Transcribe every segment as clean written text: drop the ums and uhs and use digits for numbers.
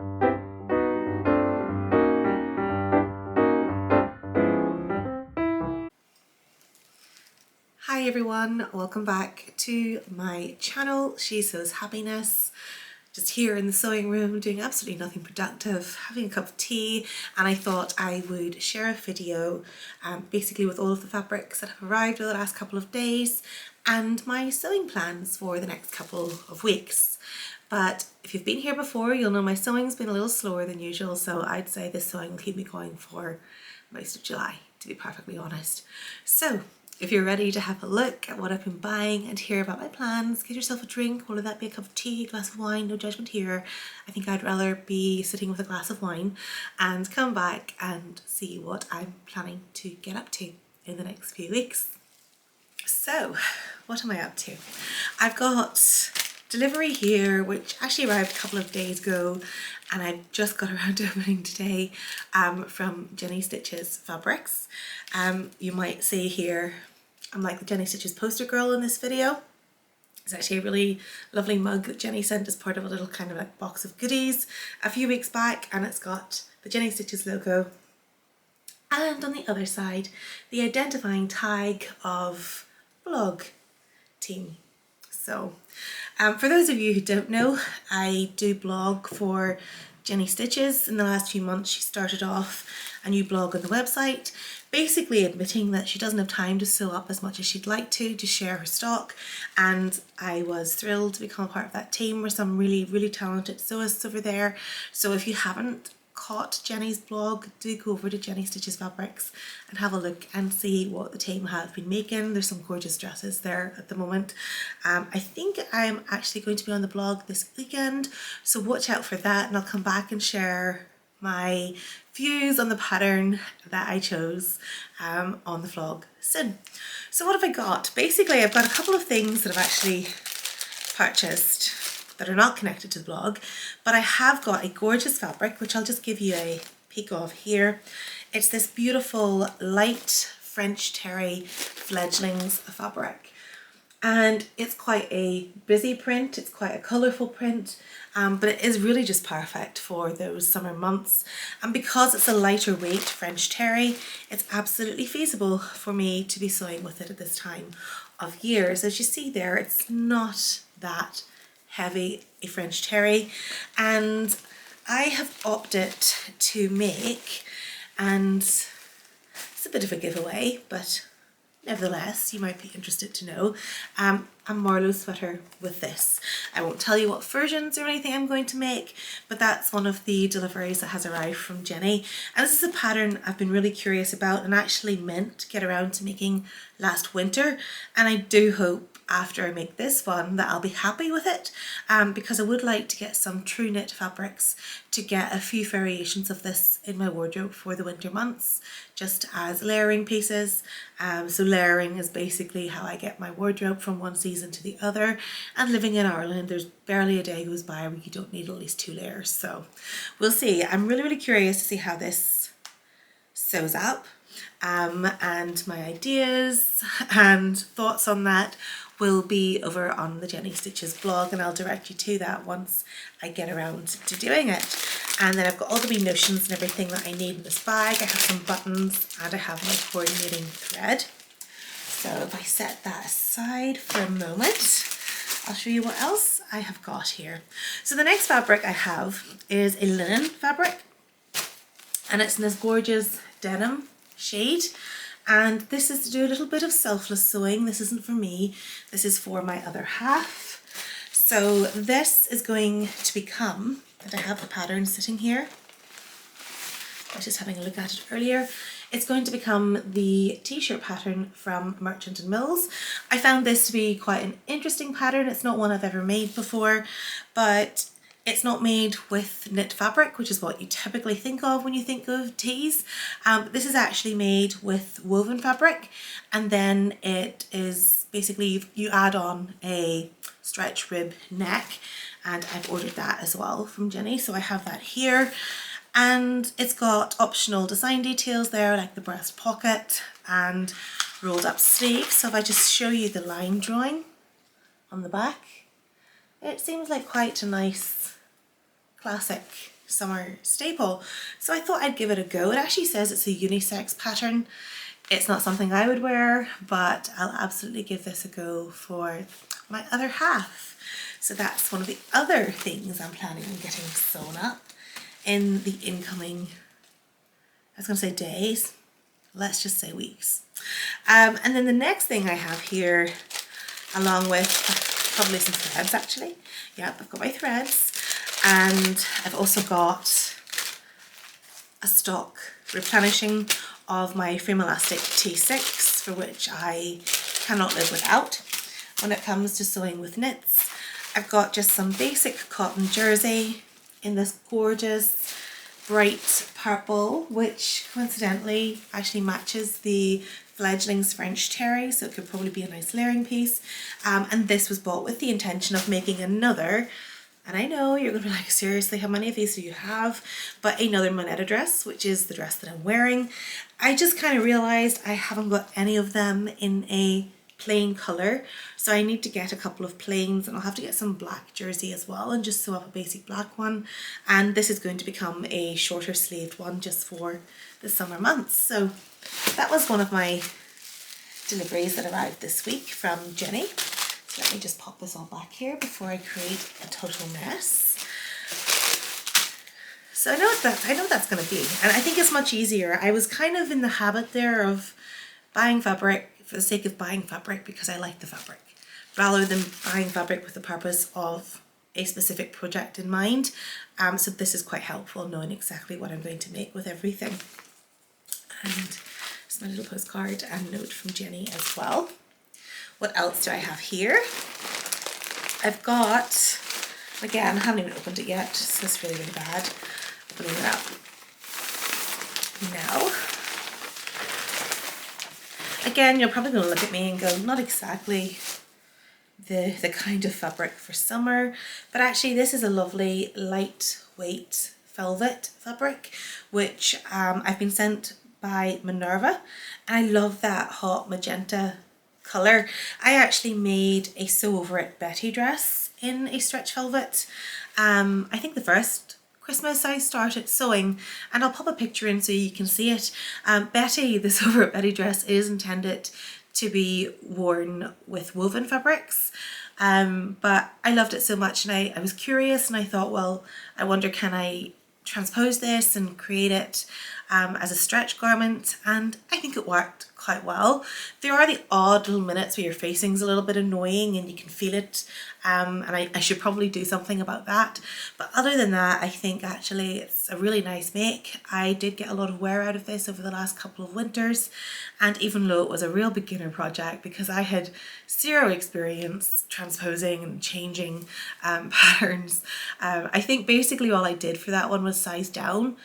Hi everyone, welcome back to my channel. She Sews Happiness. Just here in the sewing room doing absolutely nothing productive, having a cup of tea, and I thought I would share a video basically with all of the fabrics that have arrived over the last couple of days and my sewing plans for the next couple of weeks. But if you've been here before, you'll know my sewing's been a little slower than usual, so I'd say this sewing will keep me going for most of July, to be perfectly honest. So if you're ready to have a look at what I've been buying and hear about my plans, get yourself a drink, whether that be a cup of tea, a glass of wine, no judgment here. I think I'd rather be sitting with a glass of wine, and come back and see what I'm planning to get up to in the next few weeks. So, what am I up to? I've got delivery here, which actually arrived a couple of days ago, and I just got around to opening today, from Jenny Stitches Fabrics. You might see here, I'm like the Jenny Stitches poster girl in this video. It's actually a really lovely mug that Jenny sent as part of a little kind of like box of goodies a few weeks back, and it's got the Jenny Stitches logo, and on the other side the identifying tag of blog team. So for those of you who don't know, I do blog for Jenny Stitches. In the last few months she started off a new blog on the website, basically admitting that she doesn't have time to sew up as much as she'd like to share her stock, and I was thrilled to become a part of that team. We're some really talented sewists over there, so if you haven't caught Jenny's blog, do go over to Jenny Stitches Fabrics and have a look and see what the team have been making. There's some gorgeous dresses there at the moment. I think I'm actually going to be on the blog this weekend, so watch out for that, and I'll come back and share my views on the pattern that I chose on the vlog soon. So what have I got? Basically I've got a couple of things that I've actually purchased that are not connected to the blog, but I have got a gorgeous fabric which I'll just give you a peek of here. It's this beautiful light French terry fledglings fabric, and it's quite a busy print, it's quite a colourful print, but it is really just perfect for those summer months, and because it's a lighter weight French terry, it's absolutely feasible for me to be sewing with it at this time of year. So as you see there, it's not that heavy a French terry, and I have opted to make, and it's a bit of a giveaway, but nevertheless you might be interested to know, a Marlowe sweater with this. I won't tell you what versions or anything I'm going to make, but that's one of the deliveries that has arrived from Jenny, and this is a pattern I've been really curious about and actually meant to get around to making last winter, and I do hope after I make this one that I'll be happy with it, because I would like to get some true knit fabrics to get a few variations of this in my wardrobe for the winter months, just as layering pieces. So layering is basically how I get my wardrobe from one season to the other, and living in Ireland there's barely a day goes by where you don't need at least 2 layers, so we'll see. I'm really curious to see how this sews up, and my ideas and thoughts on that will be over on the Jenny Stitches blog, and I'll direct you to that once I get around to doing it. And then I've got all the wee notions and everything that I need in this bag. I have some buttons and I have my coordinating thread. So if I set that aside for a moment, I'll show you what else I have got here. So the next fabric I have is a linen fabric, and it's in this gorgeous denim shade. And this is to do a little bit of selfless sewing. This isn't for me, this is for my other half. So this is going to become, and I have the pattern sitting here, I was just having a look at it earlier, it's going to become the t-shirt pattern from Merchant and Mills. I found this to be quite an interesting pattern. It's not one I've ever made before, but it's not made with knit fabric, which is what you typically think of when you think of tees. This is actually made with woven fabric, and then it is basically, you add on a stretch rib neck, and I've ordered that as well from Jenny, so I have that here. And it's got optional design details there, like the breast pocket and rolled up sleeves. So if I just show you the line drawing on the back, it seems like quite a nice classic summer staple. So I thought I'd give it a go. It actually says it's a unisex pattern. It's not something I would wear, but I'll absolutely give this a go for my other half. So that's one of the other things I'm planning on getting sewn up in the incoming, I was going to say days, let's just say weeks. And then the next thing I have here, along with probably some threads actually. Yep, I've got my threads, and I've also got a stock replenishing of my Frame Elastic T6, for which I cannot live without when it comes to sewing with knits. I've got just some basic cotton jersey in this gorgeous bright purple, which coincidentally actually matches the Fledgling's French Terry, so it could probably be a nice layering piece. And this was bought with the intention of making another, and I know you're gonna be like, seriously, how many of these do you have? But another Moneta dress, which is the dress that I'm wearing. I just kind of realized I haven't got any of them in a plain color, so I need to get a couple of plains, and I'll have to get some black jersey as well and just sew up a basic black one. And this is going to become a shorter sleeved one just for the summer months. So that was one of my deliveries that arrived this week from Jenny. So let me just pop this all back here before I create a total mess. So I know that's going to be, and I think it's much easier. I was kind of in the habit there of buying fabric for the sake of buying fabric because I like the fabric, rather than buying fabric with the purpose of a specific project in mind. So this is quite helpful, knowing exactly what I'm going to make with everything. And it's my little postcard and note from Jenny as well. What else do I have here? I've got, again, I haven't even opened it yet, so it's really, really bad opening it up now. Again, you're probably going to look at me and go, not exactly the kind of fabric for summer, but actually this is a lovely lightweight velvet fabric, which I've been sent by Minerva, and I love that hot magenta colour. I actually made a Sew Over It Betty dress in a stretch velvet. I think the first Christmas I started sewing, and I'll pop a picture in so you can see it. Betty, the Sew Over It Betty dress, is intended to be worn with woven fabrics, but I loved it so much, and I was curious, and I thought, well, I wonder, can I transpose this and create it as a stretch garment? And I think it worked quite well. There are the odd little minutes where your facing's a little bit annoying and you can feel it, and I should probably do something about that, but other than that, I think actually it's a really nice make. I did get a lot of wear out of this over the last couple of winters, and even though it was a real beginner project because I had zero experience transposing and changing patterns, I think basically all I did for that one was size down.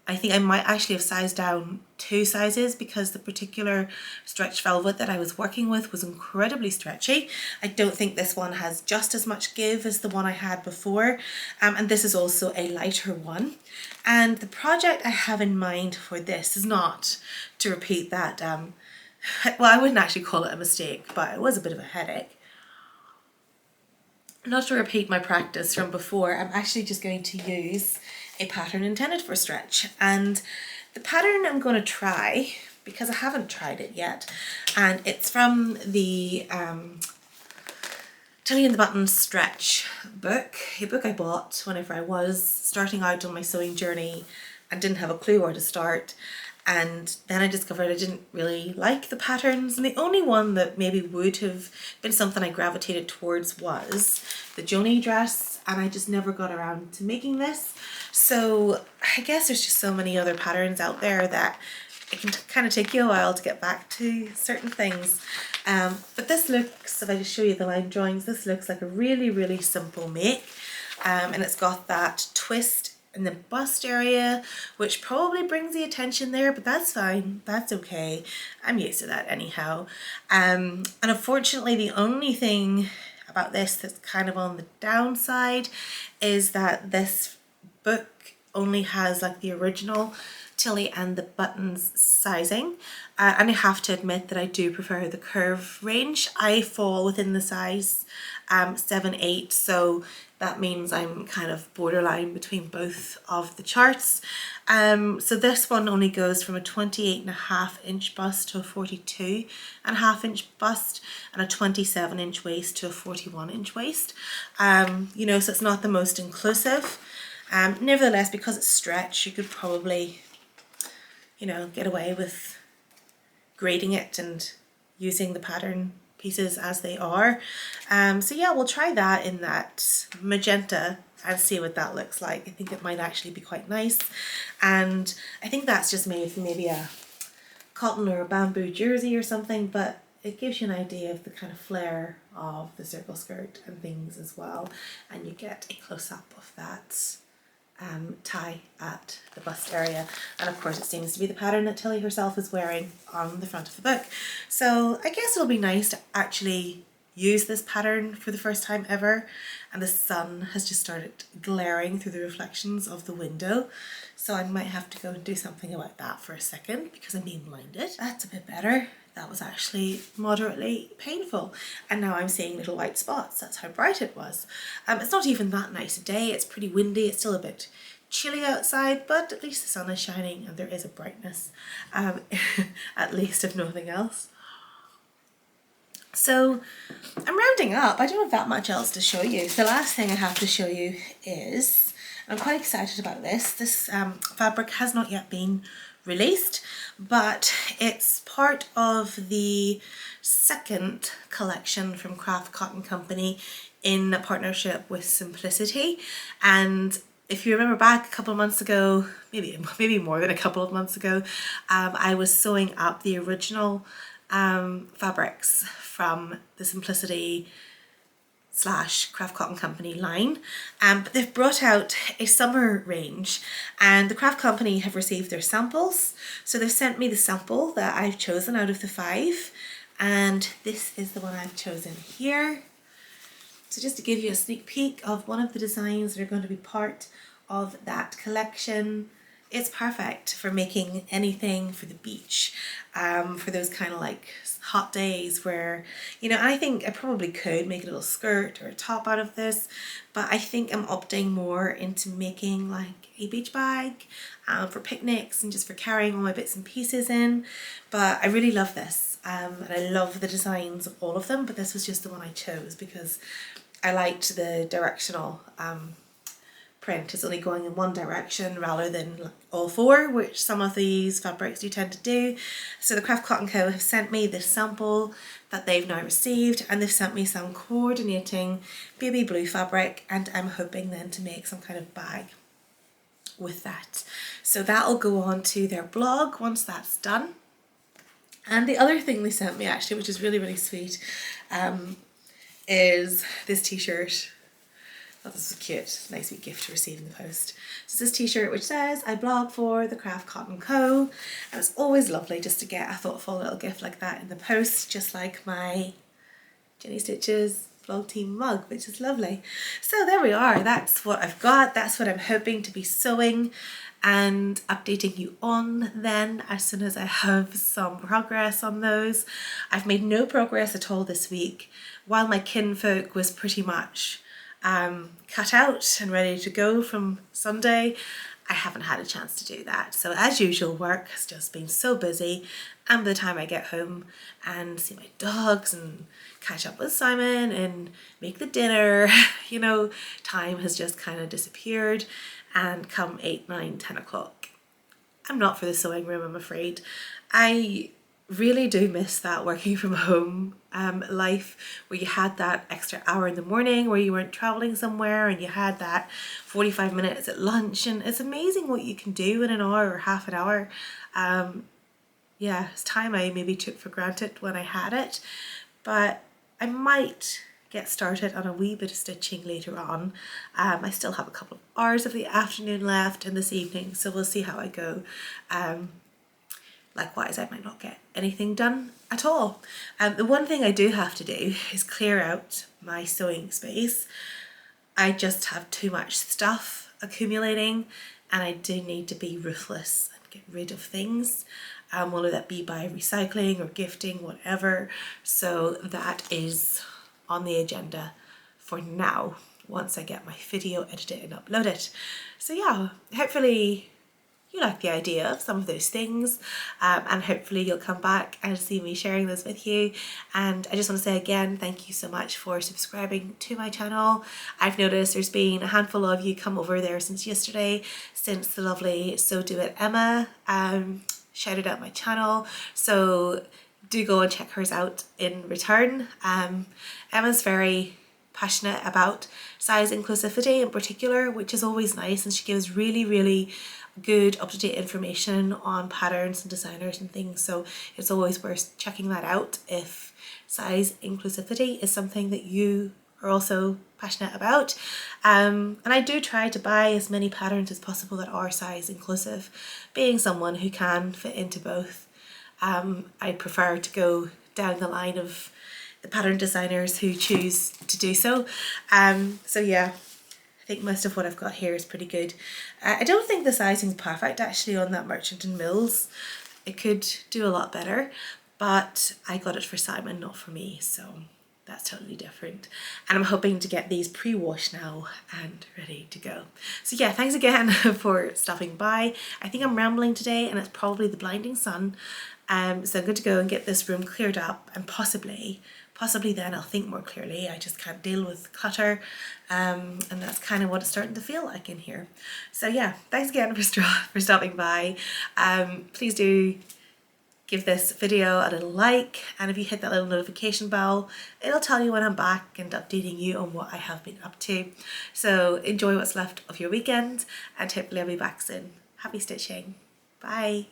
I think I might actually have sized down 2 sizes because the particular stretch velvet that I was working with was incredibly stretchy. I don't think this one has just as much give as the one I had before, and this is also a lighter one. And the project I have in mind for this is not to repeat that, well, I wouldn't actually call it a mistake, but it was a bit of a headache. Not to repeat my practice from before, I'm actually just going to use a pattern intended for stretch, and the pattern I'm going to try, because I haven't tried it yet, and it's from the Tilly and the Buttons stretch book, a book I bought whenever I was starting out on my sewing journey and didn't have a clue where to start. And then I discovered I didn't really like the patterns, and the only one that maybe would have been something I gravitated towards was the Joni dress, and I just never got around to making this. So I guess there's just so many other patterns out there that it can kind of take you a while to get back to certain things. But this looks, if I just show you the line drawings, this looks like a really, really simple make, and it's got that twist in the bust area, which probably brings the attention there, but that's fine, that's okay. I'm used to that anyhow. And unfortunately, the only thing about this that's kind of on the downside is that this book only has like the original Tilly and the buttons sizing, and I have to admit that I do prefer the curve range. I fall within the size 7-8, so that means I'm kind of borderline between both of the charts. So this one only goes from a 28.5-inch bust to a 42.5-inch bust, and a 27-inch waist to a 41-inch waist. You know, so it's not the most inclusive. Nevertheless, because it's stretched, you could probably, you know, get away with grading it and using the pattern pieces as they are. So yeah, we'll try that in that magenta and see what that looks like. I think it might actually be quite nice. And I think that's just made for maybe a cotton or a bamboo jersey or something, but it gives you an idea of the kind of flare of the circle skirt and things as well. And you get a close-up of that tie at the bust area, and of course it seems to be the pattern that Tilly herself is wearing on the front of the book. So I guess it'll be nice to actually use this pattern for the first time ever, and the sun has just started glaring through the reflections of the window, so I might have to go and do something about that for a second because I'm being blinded. That's a bit better. That was actually moderately painful, and now I'm seeing little white spots. That's how bright it was. It's not even that nice a day. It's pretty windy. It's still a bit chilly outside, but at least the sun is shining and there is a brightness, at least if nothing else. So I'm rounding up. I don't have that much else to show you. The last thing I have to show you is, I'm quite excited about this. This fabric has not yet been released, but it's part of the second collection from Craft Cotton Company in a partnership with Simplicity. And if you remember back a couple of months ago, maybe more than a couple of months ago, I was sewing up the original fabrics from the Simplicity / Craft Cotton Company line, but they've brought out a summer range, and the Craft Company have received their samples, so they've sent me the sample that I've chosen out of the 5, and this is the one I've chosen here. So just to give you a sneak peek of one of the designs that are going to be part of that collection. It's perfect for making anything for the beach, for those kind of like hot days where, you know, I think I probably could make a little skirt or a top out of this, but I think I'm opting more into making like a beach bag for picnics and just for carrying all my bits and pieces in. But I really love this, and I love the designs of all of them, but this was just the one I chose because I liked the directional print. Is only going in one direction rather than all 4, which some of these fabrics do tend to do. So the Craft Cotton Co have sent me this sample that they've now received, and they've sent me some coordinating baby blue fabric, and I'm hoping then to make some kind of bag with that. So that'll go on to their blog once that's done. And the other thing they sent me actually, which is really, really sweet, is this t-shirt. Oh, this is cute. Nice wee gift to receive in the post. So this t-shirt which says, I blog for the Craft Cotton Co. And it's always lovely just to get a thoughtful little gift like that in the post, just like my Jenny Stitches blog team mug, which is lovely. So there we are. That's what I've got. That's what I'm hoping to be sewing and updating you on then as soon as I have some progress on those. I've made no progress at all this week. While my kinfolk was pretty much cut out and ready to go from Sunday, I haven't had a chance to do that. So as usual, work has just been so busy, and by the time I get home and see my dogs and catch up with Simon and make the dinner, you know, time has just kind of disappeared, and come 8, 9, 10 o'clock, I'm not for the sewing room, I'm afraid. I really do miss that working from home life where you had that extra hour in the morning where you weren't traveling somewhere, and you had that 45 minutes at lunch, and it's amazing what you can do in an hour or half an hour. Yeah, it's time I maybe took for granted when I had it, but I might get started on a wee bit of stitching later on. I still have a couple of hours of the afternoon left and this evening, so we'll see how I go. Likewise, I might not get anything done at all. The one thing I do have to do is clear out my sewing space. I just have too much stuff accumulating, and I do need to be ruthless and get rid of things, whether that be by recycling or gifting, whatever. So that is on the agenda for now, once I get my video edited and uploaded. So yeah, hopefully you like the idea of some of those things, and hopefully you'll come back and see me sharing those with you. And I just want to say again, thank you so much for subscribing to my channel. I've noticed there's been a handful of you come over there since yesterday, since the lovely So Do It Emma shouted out my channel, so do go and check hers out in return. Emma's very passionate about size inclusivity in particular, which is always nice, and she gives really good up-to-date information on patterns and designers and things, so it's always worth checking that out if size inclusivity is something that you are also passionate about. And I do try to buy as many patterns as possible that are size inclusive, being someone who can fit into both. I prefer to go down the line of the pattern designers who choose to do so. So yeah, I think most of what I've got here is pretty good. I don't think the sizing's perfect actually on that Merchant and Mills. It could do a lot better, but I got it for Simon, not for me, so that's totally different. And I'm hoping to get these pre-washed now and ready to go. So yeah, thanks again for stopping by. I think I'm rambling today and it's probably the blinding sun. So I'm going to go and get this room cleared up, and possibly then I'll think more clearly. I just can't deal with clutter, and that's kind of what it's starting to feel like in here. So yeah, thanks again for stopping by. Please do give this video a little like, and if you hit that little notification bell, it'll tell you when I'm back and updating you on what I have been up to. So enjoy what's left of your weekend, and hopefully I'll be back soon. Happy stitching. Bye.